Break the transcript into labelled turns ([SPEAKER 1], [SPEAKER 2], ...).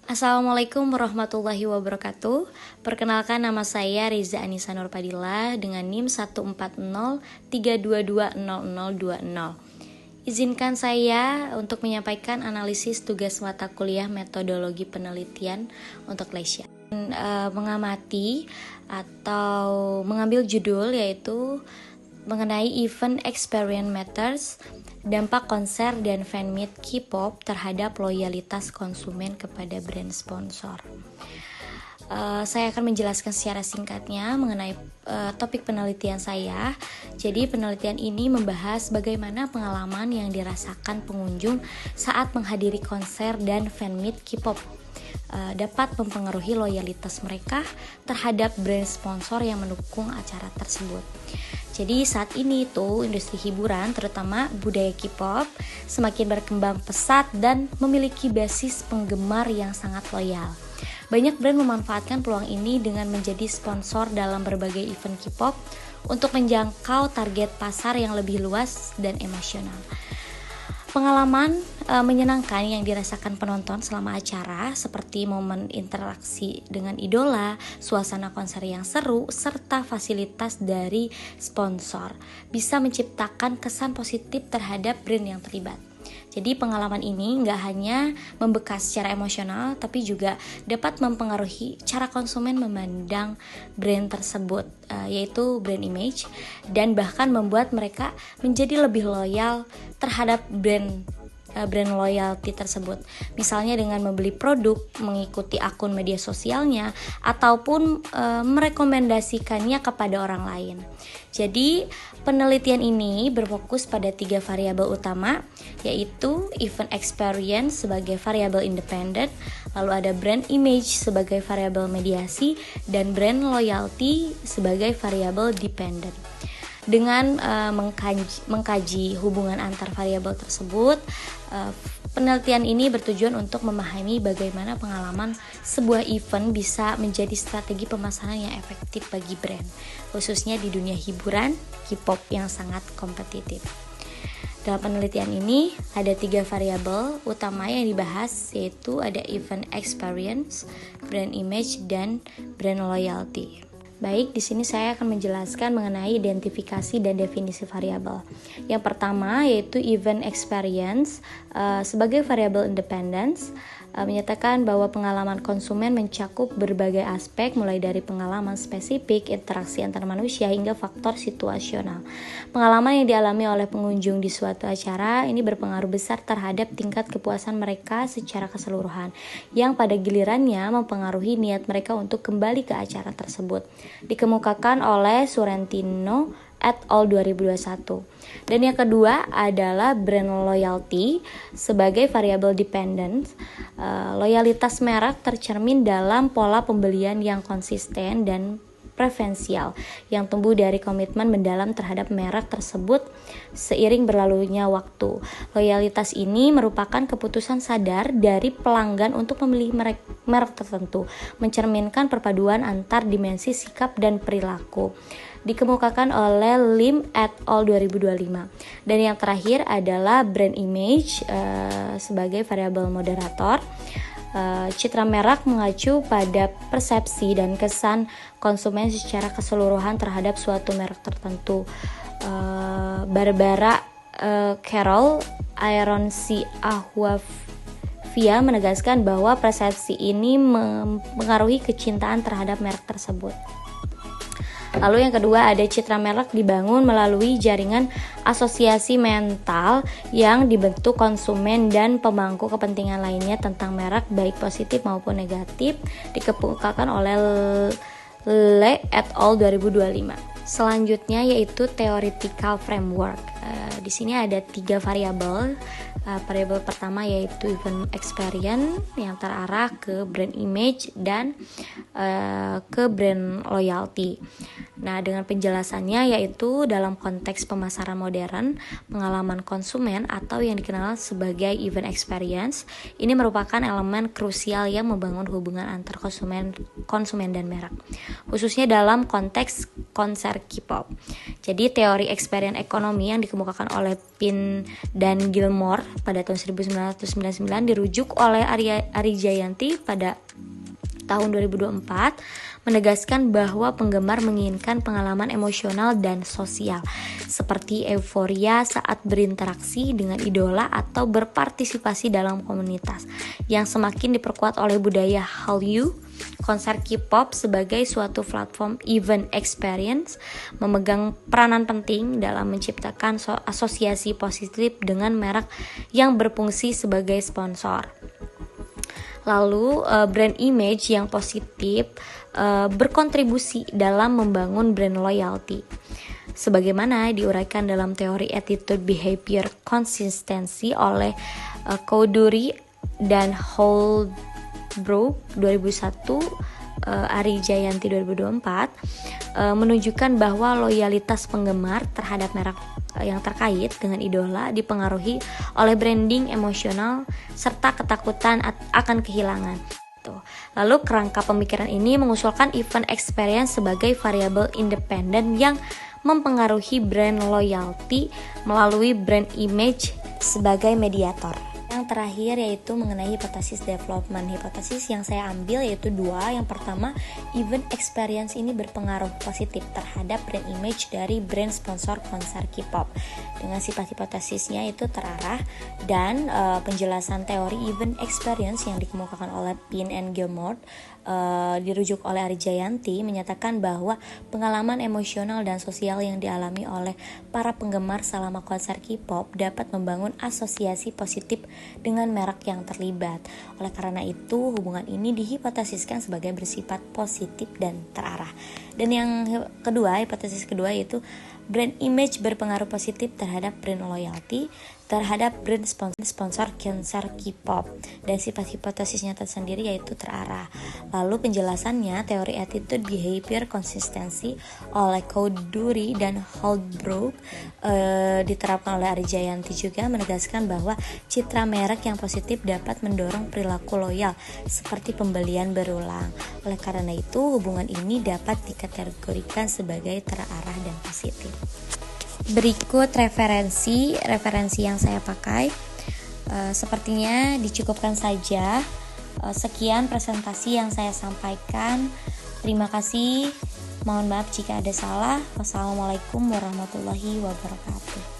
[SPEAKER 1] Assalamualaikum warahmatullahi wabarakatuh. Perkenalkan, nama saya Riza Anissa Nurpadilla dengan NIM 14032220020. Izinkan saya untuk menyampaikan analisis tugas mata kuliah metodologi penelitian untuk Lesia. Mengamati atau mengambil judul yaitu mengenai Event Experience Matters, dampak konser dan fanmeet K-pop terhadap loyalitas konsumen kepada brand sponsor. Saya akan menjelaskan secara singkatnya mengenai topik penelitian saya. Jadi penelitian ini membahas bagaimana pengalaman yang dirasakan pengunjung saat menghadiri konser dan fanmeet K-pop dapat mempengaruhi loyalitas mereka terhadap brand sponsor yang mendukung acara tersebut. Jadi saat ini tuh industri hiburan, terutama budaya K-pop, semakin berkembang pesat dan memiliki basis penggemar yang sangat loyal. Banyak brand memanfaatkan peluang ini dengan menjadi sponsor dalam berbagai event K-pop untuk menjangkau target pasar yang lebih luas dan emosional. Pengalaman menyenangkan yang dirasakan penonton selama acara seperti momen interaksi dengan idola, suasana konser yang seru, serta fasilitas dari sponsor bisa menciptakan kesan positif terhadap brand yang terlibat. Jadi pengalaman ini nggak hanya membekas secara emosional, tapi juga dapat mempengaruhi cara konsumen memandang brand tersebut, yaitu brand image, dan bahkan membuat mereka menjadi lebih loyal terhadap brand loyalty tersebut. Misalnya dengan membeli produk, mengikuti akun media sosialnya, ataupun merekomendasikannya kepada orang lain. Jadi penelitian ini berfokus pada 3 variabel utama, yaitu event experience sebagai variabel independen, lalu ada brand image sebagai variabel mediasi, dan brand loyalty sebagai variabel dependent. Dengan mengkaji hubungan antar variabel tersebut, penelitian ini bertujuan untuk memahami bagaimana pengalaman sebuah event bisa menjadi strategi pemasaran yang efektif bagi brand, khususnya di dunia hiburan K-pop yang sangat kompetitif. Dalam penelitian ini ada 3 variabel utama yang dibahas, yaitu ada event experience, brand image, dan brand loyalty. Baik, di sini saya akan menjelaskan mengenai identifikasi dan definisi variabel. Yang pertama yaitu event experience sebagai variabel independence, menyatakan bahwa pengalaman konsumen mencakup berbagai aspek mulai dari pengalaman spesifik, interaksi antar manusia hingga faktor situasional. Pengalaman yang dialami oleh pengunjung di suatu acara ini berpengaruh besar terhadap tingkat kepuasan mereka secara keseluruhan, yang pada gilirannya mempengaruhi niat mereka untuk kembali ke acara tersebut. Dikemukakan oleh Sorrentino et al. 2021. Dan yang kedua adalah brand loyalty sebagai variabel dependent. Loyalitas merek tercermin dalam pola pembelian yang konsisten dan preferensial yang tumbuh dari komitmen mendalam terhadap merek tersebut seiring berlalunya waktu. Loyalitas ini merupakan keputusan sadar dari pelanggan untuk memilih merek tertentu, mencerminkan perpaduan antar dimensi sikap dan perilaku. Dikemukakan oleh Lim et al. 2025. Dan yang terakhir adalah brand image sebagai variabel moderator. Citra merek mengacu pada persepsi dan kesan konsumen secara keseluruhan terhadap suatu merek tertentu. Barbara Carol Ironsi Ahwafia menegaskan bahwa persepsi ini mempengaruhi kecintaan terhadap merek tersebut. Lalu yang kedua ada citra merek dibangun melalui jaringan asosiasi mental yang dibentuk konsumen dan pemangku kepentingan lainnya tentang merek baik positif maupun negatif, dikemukakan oleh Le et al. 2025. Selanjutnya yaitu theoretical framework. Di sini ada 3 variabel. Variabel pertama yaitu event experience yang terarah ke brand image dan ke brand loyalty. Nah, dengan penjelasannya yaitu dalam konteks pemasaran modern, pengalaman konsumen atau yang dikenal sebagai event experience, ini merupakan elemen krusial yang membangun hubungan antar konsumen dan merek, khususnya dalam konteks konser K-pop. Jadi teori experience ekonomi yang dikemukakan oleh Pin dan Gilmore pada tahun 1999 dirujuk oleh Ari Jayanti pada tahun 2024 menegaskan bahwa penggemar menginginkan pengalaman emosional dan sosial seperti euforia saat berinteraksi dengan idola atau berpartisipasi dalam komunitas yang semakin diperkuat oleh budaya Hallyu. Konser K-pop sebagai suatu platform event experience memegang peranan penting dalam menciptakan asosiasi positif dengan merek yang berfungsi sebagai sponsor. Lalu brand image yang positif berkontribusi dalam membangun brand loyalty. Sebagaimana diuraikan dalam teori attitude behavior consistency oleh Cowdery dan Holbrook 2001, Ari Jayanti 2024, menunjukkan bahwa loyalitas penggemar terhadap merek yang terkait dengan idola dipengaruhi oleh branding emosional serta ketakutan akan kehilangan. Lalu kerangka pemikiran ini mengusulkan event experience sebagai variabel independen yang mempengaruhi brand loyalty melalui brand image sebagai mediator. Yang terakhir yaitu mengenai hipotesis development. Hipotesis yang saya ambil yaitu dua. Yang pertama, event experience ini berpengaruh positif terhadap brand image dari brand sponsor konser K-pop. Dengan sifat hipotesisnya itu terarah dan penjelasan teori event experience yang dikemukakan oleh Pin and Gilmore dirujuk oleh Ari Jayanti menyatakan bahwa pengalaman emosional dan sosial yang dialami oleh para penggemar selama konser K-pop dapat membangun asosiasi positif dengan merek yang terlibat. Oleh karena itu, hubungan ini dihipotesiskan sebagai bersifat positif dan terarah. Dan yang kedua, hipotesis kedua yaitu brand image berpengaruh positif terhadap brand loyalty terhadap brand sponsor konser K-pop, dan sifat hipotesisnya tersendiri yaitu terarah. Lalu penjelasannya, teori attitude behavior consistency oleh Cowdery dan Holbrook diterapkan oleh Ari Jayanti juga menegaskan bahwa citra merek yang positif dapat mendorong perilaku loyal seperti pembelian berulang. Oleh karena itu, hubungan ini dapat dikategorikan sebagai terarah dan positif. Berikut referensi yang saya pakai. Sepertinya dicukupkan saja. Sekian presentasi yang saya sampaikan. Terima kasih. Mohon maaf jika ada salah. Wassalamualaikum warahmatullahi wabarakatuh.